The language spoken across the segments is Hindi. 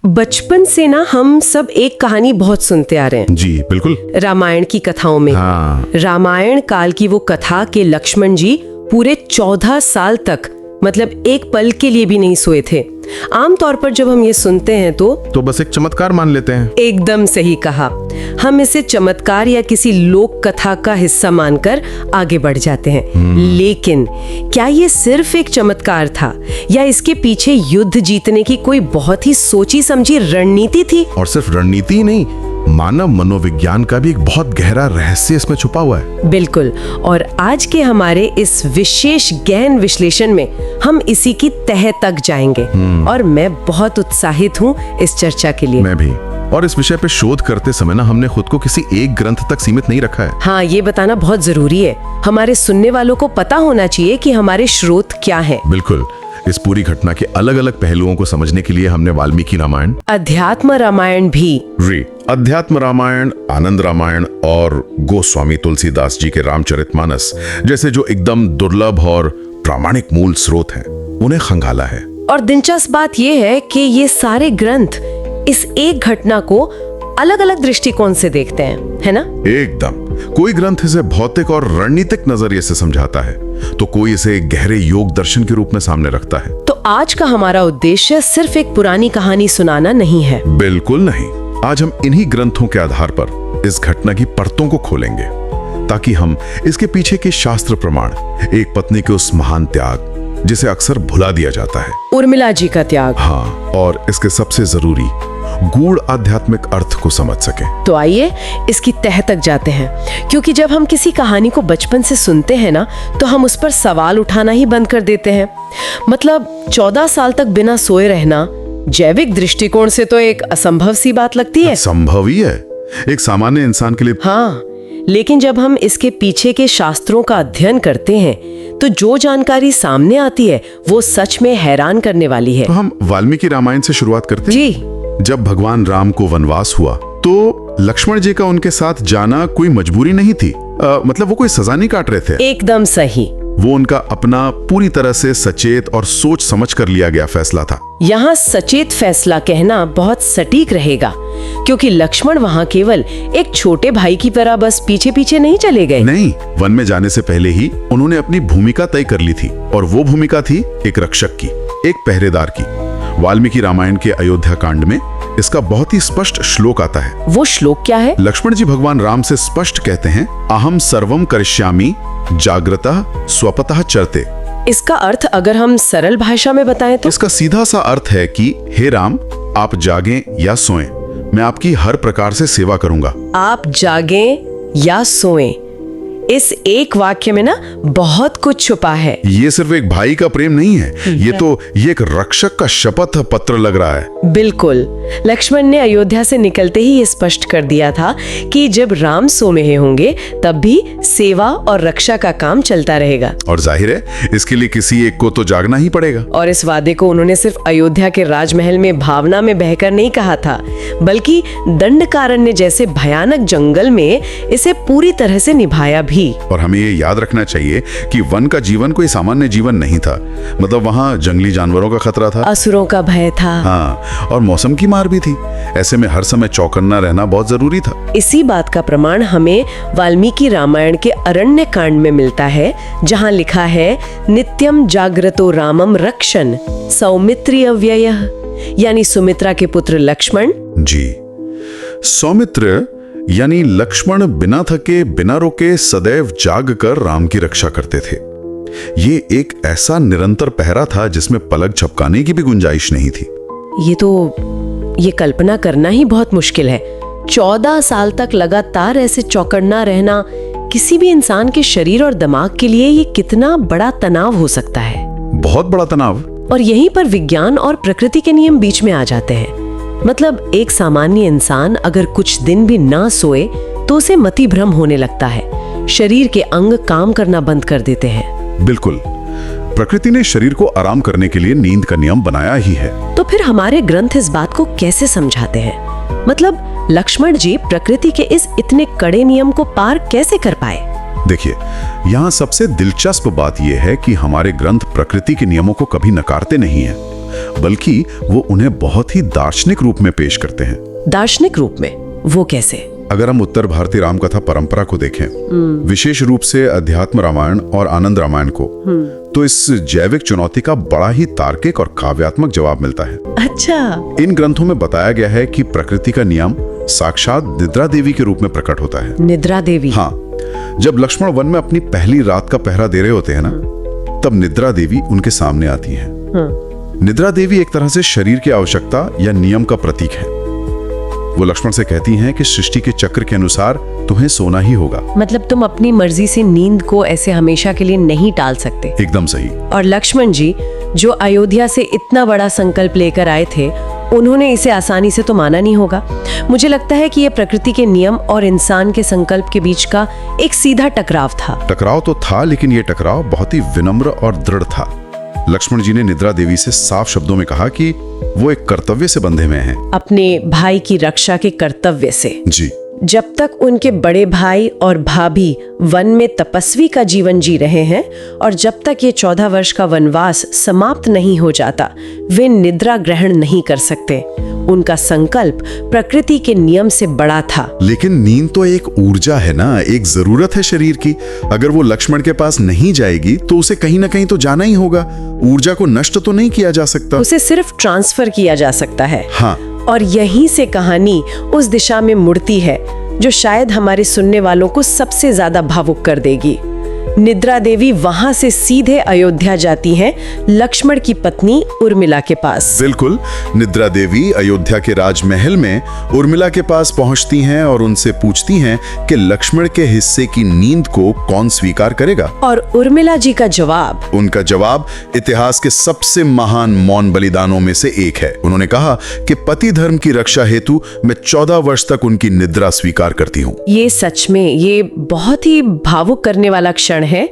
बचपन से ना हम सब एक कहानी बहुत सुनते आ रहे हैं। जी बिल्कुल। रामायण की कथाओं में। हाँ। रामायण काल की वो कथा के लक्ष्मण जी पूरे 14 साल तक मतलब एक पल के लिए भी नहीं सोए थे। आमतौर पर जब हम ये सुनते हैं तो बस एक चमत्कार मान लेते हैं। एकदम सही कहा। हम इसे चमत्कार या किसी लोक कथा का हिस्सा मानकर आगे बढ़ जाते हैं। लेकिन क्या ये सिर्फ एक चमत्कार था या इसके पीछे युद्ध जीतने की कोई बहुत ही सोची समझी रणनीति थी? और सिर्फ रणनीति ही नहीं, मानव मनोविज्ञान का भी एक बहुत गहरा रहस्य इसमें छुपा हुआ है। बिल्कुल। और आज के हमारे इस विशेष गहन विश्लेषण में हम इसी की तह तक जाएंगे और मैं बहुत उत्साहित हूँ इस चर्चा के लिए। मैं भी। और इस विषय पे शोध करते समय ना हमने खुद को किसी एक ग्रंथ तक सीमित नहीं रखा है। हाँ, ये बताना बहुत जरूरी है। हमारे सुनने वालों को पता होना चाहिए कि हमारे स्रोत क्या है। बिल्कुल। इस पूरी घटना के अलग अलग पहलुओं को समझने के लिए हमने वाल्मीकि रामायण, अध्यात्म रामायण भी, अध्यात्म रामायण, आनंद रामायण और गोस्वामी तुलसीदास जी के रामचरितमानस जैसे जो एकदम दुर्लभ और प्रामाणिक मूल स्रोत हैं, उन्हें खंगाला है। और दिलचस्प बात यह है कि ये सारे ग्रंथ इस एक घटना को अलग अलग दृष्टिकोण से देखते हैं, है ना? एकदम। कोई ग्रंथ इसे भौतिक और रणनीतिक नजरिए से समझाता है तो कोई इसे गहरे योग दर्शन के रूप में सामने रखता है। तो आज का हमारा उद्देश्य सिर्फ एक पुरानी कहानी सुनाना नहीं है। बिल्कुल नहीं। आज हम इन्हीं ग्रंथों के आधार पर इस घटना की परतों को खोलेंगे ताकि हम इसके पीछे के शास्त्र प्रमाण, एक पत्नी के उस महान त्याग जिसे अक्सर भुला दिया जाता है, उर्मिला जी का त्याग, हाँ, और इसके सबसे जरूरी गूढ़ आध्यात्मिक अर्थ को समझ सके। तो आइए इसकी तह तक जाते हैं, क्योंकि जब हम किसी कहानी को बचपन से सुनते हैं ना तो हम उस पर सवाल उठाना ही बंद कर देते हैं। मतलब 14 साल तक बिना सोए रहना जैविक दृष्टिकोण से तो एक असंभव सी बात लगती है। संभव ही है एक सामान्य इंसान के लिए। हाँ, लेकिन जब हम इसके पीछे के शास्त्रों का अध्ययन करते हैं तो जो जानकारी सामने आती है वो सच में हैरान करने वाली है। तो हम वाल्मीकि रामायण से शुरुआत करते हैं। जी। जब भगवान राम को वनवास हुआ तो लक्ष्मण जी का उनके साथ जाना कोई मजबूरी नहीं थी। मतलब वो कोई सजा नहीं काट रहे थे। एकदम सही। वो उनका अपना पूरी तरह से सचेत और सोच समझ कर लिया गया फैसला था। यहाँ सचेत फैसला कहना बहुत सटीक रहेगा, क्योंकि लक्ष्मण वहाँ केवल एक छोटे भाई की तरह बस पीछे पीछे नहीं चले गए। नहीं, वन में जाने से पहले ही उन्होंने अपनी भूमिका तय कर ली थी और वो भूमिका थी एक रक्षक की, एक पहरेदार की। वाल्मीकि रामायण के अयोध्या कांड में इसका बहुत ही स्पष्ट श्लोक आता है। वो श्लोक क्या है? लक्ष्मण जी भगवान राम से स्पष्ट कहते हैं, अहम सर्वम करिष्यामि जाग्रतः स्वपतः चरते। इसका अर्थ अगर हम सरल भाषा में बताएं तो? इसका सीधा सा अर्थ है कि हे राम, आप जागें या सोएं, मैं आपकी हर प्रकार से सेवा करूंगा। आप जागें या सोएं, इस एक वाक्य में ना बहुत कुछ छुपा है। ये सिर्फ एक भाई का प्रेम नहीं है, ये एक रक्षक का शपथ पत्र लग रहा है। बिल्कुल। लक्ष्मण ने अयोध्या से निकलते ही ये स्पष्ट कर दिया था कि जब राम सो में होंगे तब भी सेवा और रक्षा का काम चलता रहेगा। और जाहिर है इसके लिए किसी एक को तो जागना ही पड़ेगा। और इस वादे को उन्होंने सिर्फ अयोध्या के राजमहल में भावना में बहकर नहीं कहा था, बल्कि दंडकारण्य जैसे भयानक जंगल में इसे पूरी तरह से निभाया भी। और हमें ये याद रखना चाहिए कि वन का जीवन कोई सामान्य जीवन नहीं था। मतलब वहाँ जंगली जानवरों का खतरा था, असुरों का भय था, हाँ, और मौसम की मार भी थी। ऐसे में हर समय चौकन्ना रहना बहुत जरूरी था। इसी बात का प्रमाण हमें वाल्मीकि रामायण के अरण्य कांड में मिलता है, जहाँ लिखा है, नित्यम जाग्रतो रामम रक्षन् सौमित्री अव्ययः, यानी सुमित्रा के पुत्र लक्ष्मण। जी, सौमित्र यानी लक्ष्मण बिना थके बिना रुके सदैव जाग कर राम की रक्षा करते थे। ये एक ऐसा निरंतर पहरा था जिसमें पलक झपकाने की भी गुंजाइश नहीं थी। ये कल्पना करना ही बहुत मुश्किल है। 14 साल तक लगातार ऐसे चौकन्ना रहना किसी भी इंसान के शरीर और दिमाग के लिए ये कितना बड़ा तनाव हो सकता है। बहुत बड़ा तनाव। और यहीं पर विज्ञान और प्रकृति के नियम बीच में आ जाते हैं। मतलब एक सामान्य इंसान अगर कुछ दिन भी ना सोए तो उसे मति भ्रम होने लगता है, शरीर के अंग काम करना बंद कर देते हैं। बिल्कुल, प्रकृति ने शरीर को आराम करने के लिए नींद का नियम बनाया ही है। तो फिर हमारे ग्रंथ इस बात को कैसे समझाते हैं? मतलब लक्ष्मण जी प्रकृति के इस इतने कड़े नियम को पार कैसे कर पाए? देखिए, यहाँ सबसे दिलचस्प बात यह है कि हमारे ग्रंथ प्रकृति के नियमों को कभी नकारते नहीं है, बल्कि वो उन्हें बहुत ही दार्शनिक रूप में पेश करते हैं। दार्शनिक रूप में? वो कैसे? अगर हम उत्तर भारतीय रामकथा परंपरा को देखें, विशेष रूप से अध्यात्म रामायण और आनंद रामायण को, तो इस जैविक चुनौती का बड़ा ही तार्किक और काव्यात्मक जवाब मिलता है। अच्छा। इन ग्रंथों में बताया गया है कि प्रकृति का नियम साक्षात निद्रा देवी के रूप में प्रकट होता है। निद्रा देवी? हाँ, जब लक्ष्मण वन में अपनी पहली रात का पहरा दे रहे होते हैं ना, तब निद्रा देवी उनके सामने आती हैं। निद्रा देवी एक तरह से शरीर की आवश्यकता या नियम का प्रतीक है। वो लक्ष्मण से कहती हैं कि सृष्टि के चक्र के अनुसार तुम्हें सोना ही होगा। मतलब तुम अपनी मर्जी से नींद को ऐसे हमेशा के लिए नहीं टाल सकते। एकदम सही। और लक्ष्मण जी जो अयोध्या से इतना बड़ा संकल्प लेकर आए थे, उन्होंने इसे आसानी से तो माना नहीं होगा। मुझे लगता है कि ये प्रकृति के नियम और इंसान के संकल्प के बीच का एक सीधा टकराव था। टकराव तो था, लेकिन ये टकराव बहुत ही विनम्र और दृढ़ था। लक्ष्मण जी ने निद्रा देवी से साफ शब्दों में कहा कि वो एक कर्तव्य से बंधे हुए हैं, अपने भाई की रक्षा के कर्तव्य से। जी। जब तक उनके बड़े भाई और भाभी वन में तपस्वी का जीवन जी रहे हैं और जब तक ये 14 वर्ष का वनवास समाप्त नहीं हो जाता, वे निद्रा ग्रहण नहीं कर सकते। उनका संकल्प प्रकृति के नियम से बड़ा था। लेकिन नींद तो एक ऊर्जा है ना, एक जरूरत है शरीर की। अगर वो लक्ष्मण के पास नहीं जाएगी तो उसे कहीं ना कहीं तो जाना ही होगा। ऊर्जा को नष्ट तो नहीं किया जा सकता, उसे सिर्फ ट्रांसफर किया जा सकता है। हाँ। और यहीं से कहानी उस दिशा में मुड़ती है जो शायद हमारे सुनने वालों को सबसे ज्यादा भावुक कर देगी। निद्रा देवी वहां से सीधे अयोध्या जाती हैं, लक्ष्मण की पत्नी उर्मिला के पास। बिल्कुल। निद्रा देवी अयोध्या के राजमहल में उर्मिला के पास पहुंचती हैं और उनसे पूछती हैं कि लक्ष्मण के हिस्से की नींद को कौन स्वीकार करेगा। और उर्मिला जी का जवाब? उनका जवाब इतिहास के सबसे महान मौन बलिदानों में से एक है। उन्होंने कहा कि पति धर्म की रक्षा हेतु मैं 14 वर्ष तक उनकी निद्रा स्वीकार करती हूँ। ये सच में ये बहुत ही भावुक करने वाला क्षण है।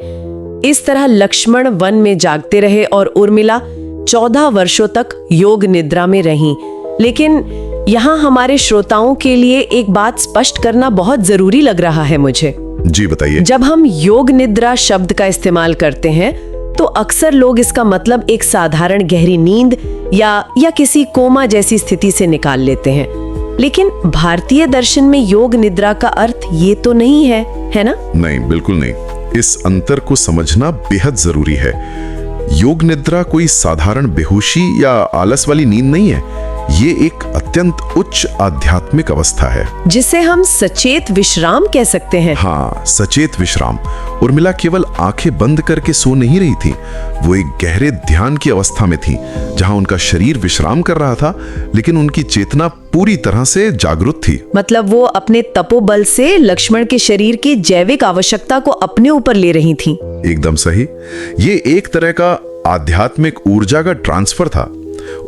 इस तरह लक्ष्मण वन में जागते रहे और उर्मिला 14 वर्षों तक योग निद्रा में रहीं। लेकिन यहाँ हमारे श्रोताओं के लिए एक बात स्पष्ट करना बहुत जरूरी लग रहा है मुझे। जी बताइए। जब हम योग निद्रा शब्द का इस्तेमाल करते हैं तो अक्सर लोग इसका मतलब एक साधारण गहरी नींद या किसी कोमा जैसी स्थिति से निकाल लेते हैं। लेकिन भारतीय दर्शन में योग निद्रा का अर्थ ये तो नहीं है, है ना? नहीं, बिल्कुल नहीं। इस अंतर को समझना बेहद जरूरी है। योग निद्रा कोई साधारण बेहोशी या आलस वाली नींद नहीं है। ये एक अत्यंत उच्च आध्यात्मिक अवस्था है जिसे हम सचेत विश्राम कह सकते हैं। हाँ, सचेत विश्राम। उर्मिला केवल आंखें बंद करके सो नहीं रही थी, वो एक गहरे ध्यान की अवस्था में थी जहां उनका शरीर विश्राम कर रहा था, लेकिन उनकी चेतना पूरी तरह से जागरूक थी। मतलब वो अपने तपोबल से लक्ष्मण के शरीर की जैविक आवश्यकता को अपने ऊपर ले रही थी। एकदम सही। ये एक तरह का आध्यात्मिक ऊर्जा का ट्रांसफर था।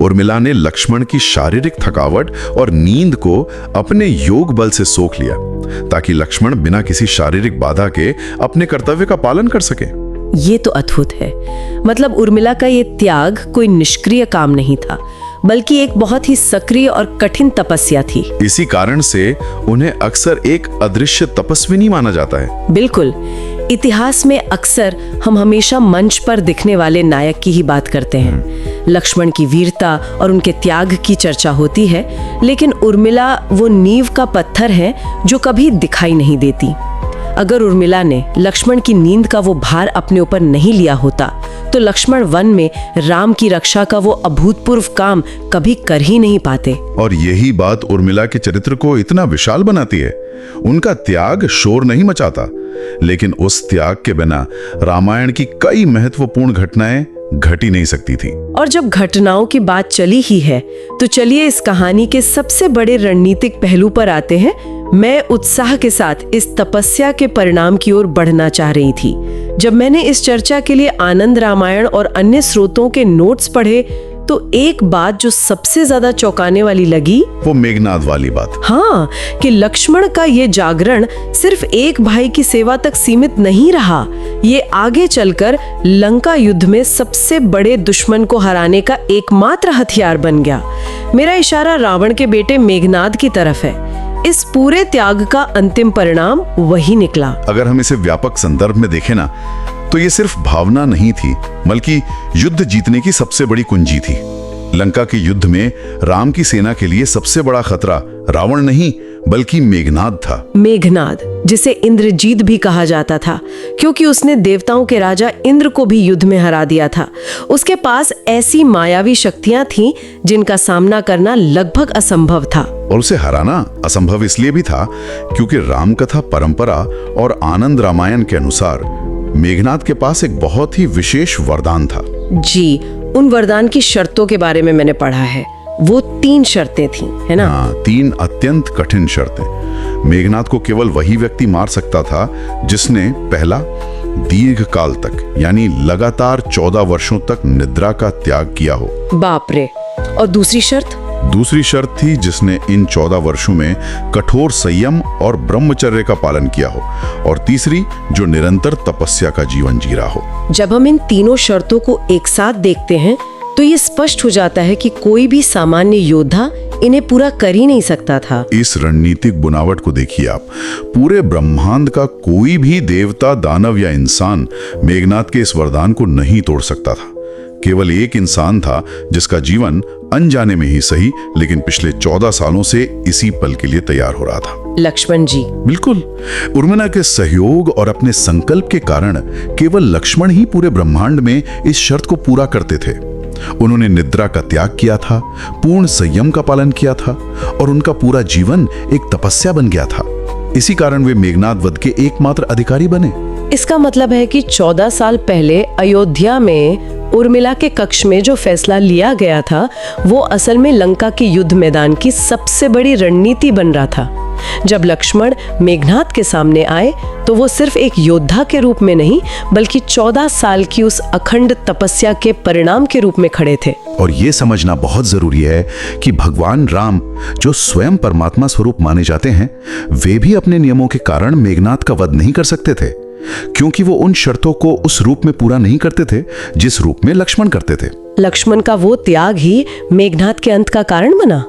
उर्मिला ने लक्ष्मण की शारीरिक थकावट और नींद को अपने योग बल से सोख लिया ताकि लक्ष्मण बिना किसी शारीरिक बाधा के अपने कर्तव्य का पालन कर सके। ये तो अद्भुत है। मतलब उर्मिला का ये त्याग कोई निष्क्रिय काम नहीं था, बल्कि एक बहुत ही सक्रिय और कठिन तपस्या थी। इसी कारण से उन्हें अक्सर एक अदृश्य तपस्विनी माना जाता है। बिल्कुल। इतिहास में अक्सर हम हमेशा मंच पर दिखने वाले नायक की ही बात करते हैं। लक्ष्मण की वीरता और उनके त्याग की चर्चा होती है, लेकिन उर्मिला वो नींव का पत्थर है जो कभी दिखाई नहीं देती। अगर उर्मिला ने लक्ष्मण की नींद का वो भार अपने ऊपर नहीं लिया होता तो लक्ष्मण वन में राम की रक्षा का वो अभूतपूर्व काम कभी कर ही नहीं पाते। और यही बात उर्मिला के चरित्र को इतना विशाल बनाती है। उनका त्याग शोर नहीं मचाता, लेकिन उस त्याग के बिना रामायण की कई महत्वपूर्ण घटनाएं घट ही नहीं सकती थी। और जब घटनाओं की बात चली ही है तो चलिए इस कहानी के सबसे बड़े रणनीतिक पहलू पर आते हैं। मैं उत्साह के साथ इस तपस्या के परिणाम की ओर बढ़ना चाह रही थी। जब मैंने इस चर्चा के लिए आनंद रामायण और अन्य स्रोतों के नोट्स पढ़े तो एक बात जो सबसे ज्यादा चौंकाने वाली लगी, वो मेघनाद वाली बात। हाँ, कि लक्ष्मण का ये जागरण सिर्फ एक भाई की सेवा तक सीमित नहीं रहा। ये आगे चलकर लंका युद्ध में सबसे बड़े दुश्मन को हराने का एकमात्र हथियार बन गया। मेरा इशारा रावण के बेटे मेघनाद की तरफ है। इस पूरे त्याग का अंतिम परिणाम वही निकला। अगर हम इसे व्यापक संदर्भ में देखें ना, तो ये सिर्फ भावना नहीं थी, बल्कि युद्ध जीतने की सबसे बड़ी कुंजी थी। लंका के युद्ध में राम की सेना के लिए सबसे बड़ा खतरा रावण नहीं बल्कि मेघनाद था। मेघनाद, जिसे इंद्रजीत भी कहा जाता था, क्योंकि उसने देवताओं के राजा इंद्र को भी युद्ध में हरा दिया था। उसके पास ऐसी मायावी शक्तियां थीं जिनका सामना करना लगभग असंभव था। और उसे हराना असंभव इसलिए भी था क्योंकि रामकथा परंपरा और आनंद रामायण के अनुसार मेघनाद के पास एक बहुत ही विशेष वरदान था। जी, उन वरदान की शर्तों के बारे में मैंने पढ़ा है। वो 3 शर्तें थीं, है ना? हाँ, 3 अत्यंत कठिन शर्तें। मेघनाद को केवल वही व्यक्ति मार सकता था जिसने पहला, दीर्घ काल तक यानी लगातार 14 वर्षों तक निद्रा का त्याग किया हो। बाप रे। और दूसरी शर्त? दूसरी शर्त थी जिसने इन 14 वर्षों में कठोर संयम और ब्रह्मचर्य का पालन किया हो। और तीसरी, जो निरंतर तपस्या का जीवन जी रहा हो। जब हम इन तीनों शर्तों को एक साथ देखते हैं तो ये स्पष्ट हो जाता है कि कोई भी सामान्य योद्धा इन्हें पूरा कर ही नहीं सकता था। इस रणनीतिक बुनावट को देखिए आप। पूरे ब्रह्मांड का कोई भी देवता, दानव या इंसान मेघनाद के इस वरदान को नहीं तोड़ सकता था। केवल एक इंसान था जिसका जीवन अनजाने में ही सही लेकिन पिछले 14 सालों से इसी पल के लिए तैयार हो रहा था। लक्ष्मण जी। बिल्कुल। उर्मिला के सहयोग और अपने संकल्प के कारण केवल लक्ष्मण ही पूरे ब्रह्मांड में इस शर्त को पूरा करते थे। उन्होंने निद्रा का त्याग किया था, पूर्ण संयम का पालन किया था और उनका पूरा जीवन एक तपस्या बन गया था। इसी कारण वे मेघनाद वध के एकमात्र अधिकारी बने। इसका मतलब है कि 14 साल पहले अयोध्या में उर्मिला के कक्ष में जो फैसला लिया गया था वो असल में लंका के युद्ध मैदान की सबसे बड़ी रणनीति बन रहा था। जब लक्ष्मण मेघनाद के सामने आए तो वो सिर्फ एक योद्धा के रूप में नहीं बल्कि 14 साल की उस अखंड तपस्या के परिणाम के रूप में खड़े थे। और ये समझना बहुत जरूरी है कि भगवान राम, जो स्वयं परमात्मा स्वरूप माने जाते हैं, वे भी अपने नियमों के कारण मेघनाद का वध नहीं कर सकते थे, क्योंकि वो उन शर्तों को उस रूप में पूरा नहीं करते थे जिस रूप में लक्ष्मण करते थे। लक्ष्मण का वो त्याग ही मेघनाद के अंत का कारण बना।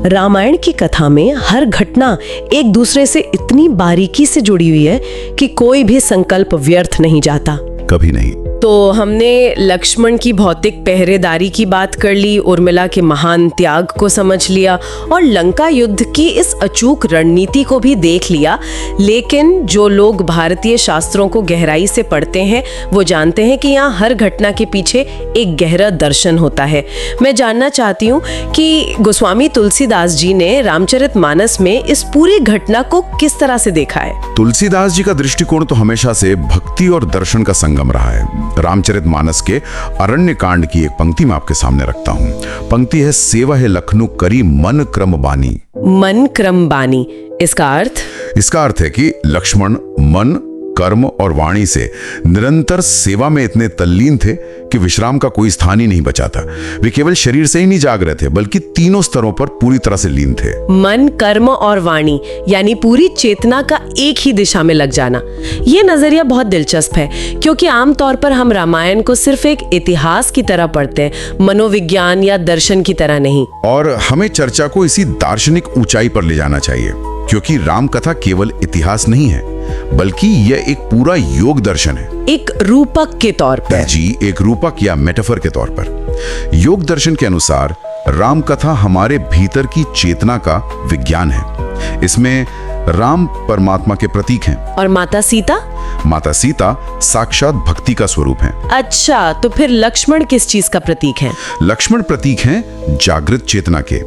रामायण की कथा में हर घटना एक दूसरे से इतनी बारीकी से जुड़ी हुई है कि कोई भी संकल्प व्यर्थ नहीं जाता, कभी नहीं। तो हमने लक्ष्मण की भौतिक पहरेदारी की बात कर ली, उर्मिला के महान त्याग को समझ लिया और लंका युद्ध की इस अचूक रणनीति को भी देख लिया। लेकिन जो लोग भारतीय शास्त्रों को गहराई से पढ़ते हैं वो जानते हैं कि यहाँ हर घटना के पीछे एक गहरा दर्शन होता है। मैं जानना चाहती हूँ कि गोस्वामी तुलसीदास जी ने रामचरितमानस में इस पूरी घटना को किस तरह से देखा है। तुलसीदास जी का दृष्टिकोण तो हमेशा से भक्ति और दर्शन का संगम रहा है। रामचरितमानस के अरण्य कांड की एक पंक्ति मैं आपके सामने रखता हूँ। पंक्ति है, सेवा है लखनऊ करी मन क्रम बानी। मन क्रम बानी, इसका अर्थ? इसका अर्थ है कि लक्ष्मण मन, कर्म और वाणी से निरंतर सेवा में इतने तल्लीन थे कि विश्राम का कोई स्थान ही नहीं बचा था। वे केवल शरीर से ही नहीं जाग रहे थे बल्कि तीनों स्तरों पर पूरी तरह से लीन थे। मन, कर्म और वाणी यानी पूरी चेतना का एक ही दिशा में लग जाना। ये नजरिया बहुत दिलचस्प है क्योंकि आमतौर पर हम रामायण को सिर्फ एक इतिहास की तरह पढ़ते हैं, मनोविज्ञान या दर्शन की तरह नहीं। और हमें चर्चा को इसी दार्शनिक ऊंचाई पर ले जाना चाहिए क्योंकि राम कथा केवल इतिहास नहीं है बल्कि यह एक पूरा योग दर्शन है। एक रूपक के तौर पर। जी, एक रूपक या मेटाफर के तौर पर। योग दर्शन के अनुसार राम कथा हमारे भीतर की चेतना का विज्ञान है। इसमें राम परमात्मा के प्रतीक हैं। और माता सीता? माता सीता साक्षात भक्ति का स्वरूप हैं। अच्छा, तो फिर लक्ष्मण किस चीज का प्रतीक है? लक्ष्मण प्रतीक हैं जागृत चेतना के।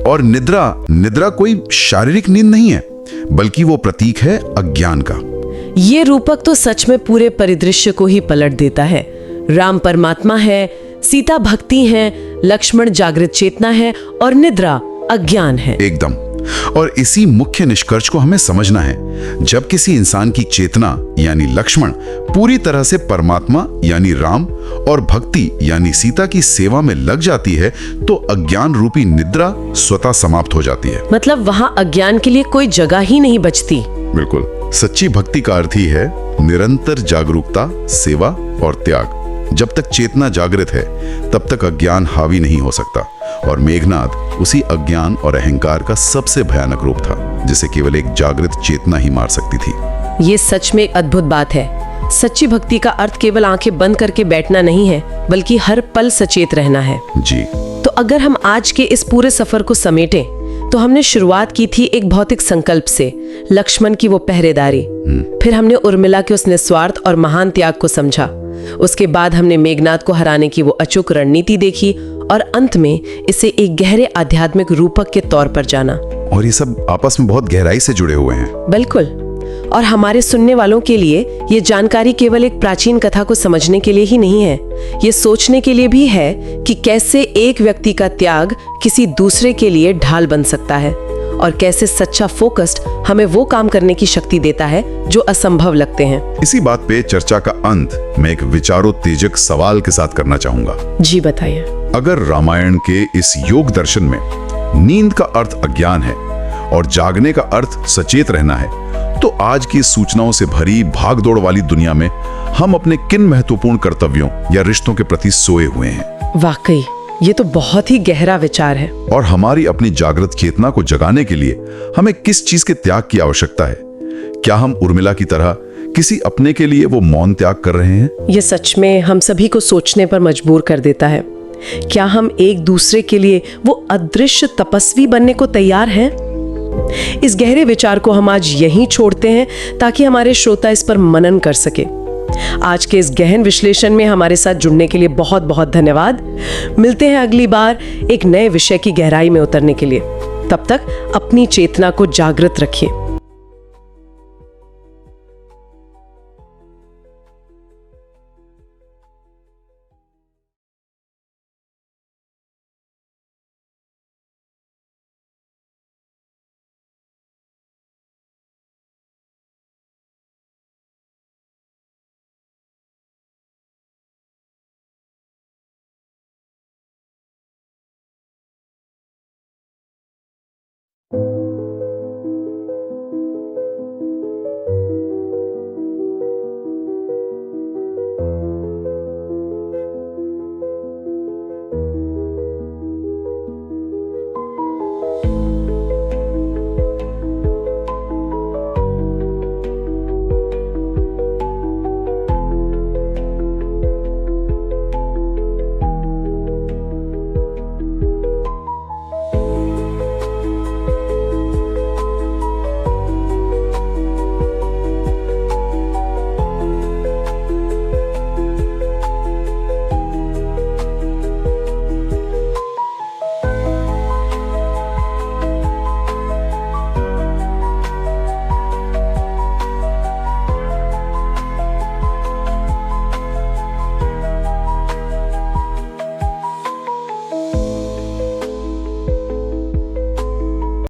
और निद्रा कोई शारीरिक नींद नहीं है बल्कि वो प्रतीक है अज्ञान का। ये रूपक तो सच में पूरे परिदृश्य को ही पलट देता है। राम परमात्मा है, सीता भक्ति है, लक्ष्मण जागृत चेतना है और निद्रा अज्ञान है। एकदम। और इसी मुख्य निष्कर्ष को हमें समझना है। जब किसी इंसान की चेतना यानी लक्ष्मण पूरी तरह से परमात्मा यानी राम और भक्ति यानी सीता की सेवा में लग जाती है तो अज्ञान रूपी निद्रा स्वतः समाप्त हो जाती है। मतलब वहां अज्ञान के लिए कोई जगह ही नहीं बचती। बिल्कुल। सच्ची भक्ति का अर्थ ही है निरंतर जागरूकता, सेवा और त्याग। जब तक चेतना जागृत है तब तक अज्ञान हावी नहीं हो सकता। और मेघनाद उसी अज्ञान और अहंकार का सबसे भयानक रूप था जिसे केवल एक जागृत चेतना ही मार सकती थी। ये सच में एक अद्भुत बात है। सच्ची भक्ति का अर्थ केवल आंखें बंद करके बैठना नहीं है बल्कि हर पल सचेत रहना है। जी। तो अगर हम आज के इस पूरे सफर को समेटें तो हमने शुरुआत की थी एक भौतिक संकल्प से, लक्ष्मण की वो पहरेदारी। फिर हमने उर्मिला के उस निस्वार्थ और महान त्याग को समझा। उसके बाद हमने मेघनाद को हराने की वो अचूक रणनीति देखी और अंत में इसे एक गहरे आध्यात्मिक रूपक के तौर पर जाना। और ये सब आपस में बहुत गहराई से जुड़े हुए हैं। बिल्कुल। और हमारे सुनने वालों के लिए ये जानकारी केवल एक प्राचीन कथा को समझने के लिए ही नहीं है, ये सोचने के लिए भी है कि कैसे एक व्यक्ति का त्याग किसी दूसरे के लिए ढाल बन सकता है और कैसे सच्चा फोकस्ड हमें वो काम करने की शक्ति देता है जो असंभव लगते हैं। इसी बात पे चर्चा का अंत मैं एक विचारोत्तेजक सवाल के साथ करना चाहूंगा। जी बताइए। अगर रामायण के इस योग दर्शन में नींद का अर्थ अज्ञान है और जागने का अर्थ सचेत रहना है, तो आज की सूचनाओं से भरी भागदौड़ वाली दुनिया में हम अपने किन महत्वपूर्ण कर्तव्यों या रिश्तों के प्रति सोए हुए हैं? वाकई ये तो बहुत ही गहरा विचार है। और हमारी अपनी जागृत चेतना को जगाने के लिए हमें किस चीज के त्याग की आवश्यकता है? क्या हम उर्मिला की तरह किसी अपने के लिए वो मौन त्याग कर रहे हैं? ये सच में हम सभी को सोचने पर मजबूर कर देता है। क्या हम एक दूसरे के लिए वो अदृश्य तपस्वी बनने को तैयार हैं? इस गहरे विचार को हम आज यहीं छोड़ते हैं ताकि हमारे श्रोता इस पर मनन कर सके। आज के इस गहन विश्लेषण में हमारे साथ जुड़ने के लिए बहुत बहुत धन्यवाद। मिलते हैं अगली बार एक नए विषय की गहराई में उतरने के लिए। तब तक अपनी चेतना को जागृत रखिए।